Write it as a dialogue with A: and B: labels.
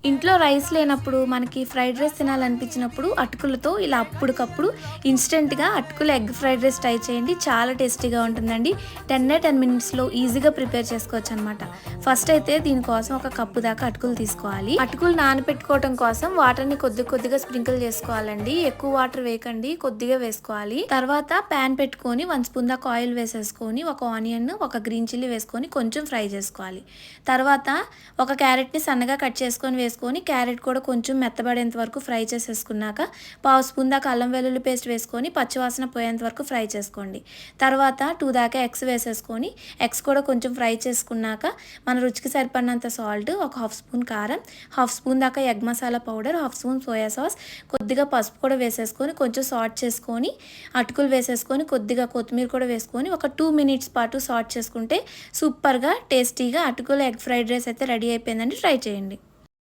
A: ఇంట్లో రైస్ లేనప్పుడు మనకి ఫ్రైడ్ రైస్ తినాలనిపించినప్పుడు అటుకులతో ఇలా అప్పటికప్పుడు ఇన్స్టెంట్గా అటుకులు ఎగ్ ఫ్రైడ్ రైస్ ట్రై చేయండి. చాలా టేస్టీగా ఉంటుందండి. 10 మినిట్స్లో ఈజీగా ప్రిపేర్ చేసుకోవచ్చు అనమాట. ఫస్ట్ అయితే దీనికోసం ఒక కప్పు దాకా అటుకులు తీసుకోవాలి. అటుకులు నానబెట్టుకోవడం కోసం వాటర్ని కొద్దిగా స్ప్రింకిల్ చేసుకోవాలండి. ఎక్కువ వాటర్ వేయకండి, కొద్దిగా వేసుకోవాలి. తర్వాత ప్యాన్ పెట్టుకొని 1 స్పూన్ దాకా ఆయిల్ వేసేసుకొని ఒక ఆనియన్, ఒక గ్రీన్ చిల్లీ వేసుకొని కొంచెం ఫ్రై చేసుకోవాలి. తర్వాత ఒక క్యారెట్ని సన్నగా కట్ చేసుకొని వేసుకొని క్యారెట్ కూడా కొంచెం మెత్తబడేంత వరకు ఫ్రై చేసేసుకున్నాక 1/2 స్పూన్ దాకా అల్లం వెల్లుల్లి పేస్ట్ వేసుకొని పచ్చివాసన పోయేంత వరకు ఫ్రై చేసుకోండి. తర్వాత 2 దాకా ఎగ్స్ వేసేసుకొని ఎగ్స్ కూడా కొంచెం ఫ్రై చేసుకున్నాక మన రుచికి సరిపడినంత సాల్ట్, ఒక 1/2 స్పూన్ కారం, 1/2 స్పూన్ దాకా egg masala powder, 1/2 spoon soya sauce, కొద్దిగా పసుపు కూడా వేసేసుకొని కొంచెం సాట్ చేసుకొని అటుకులు వేసేసుకొని కొద్దిగా కొత్తిమీర కూడా వేసుకొని ఒక 2 మినిట్స్ పాటు సాట్ చేసుకుంటే సూపర్గా టేస్టీగా అటుకులు ఎగ్ ఫ్రైడ్ రైస్ అయితే రెడీ అయిపోయిందండి. ట్రై చేయండి.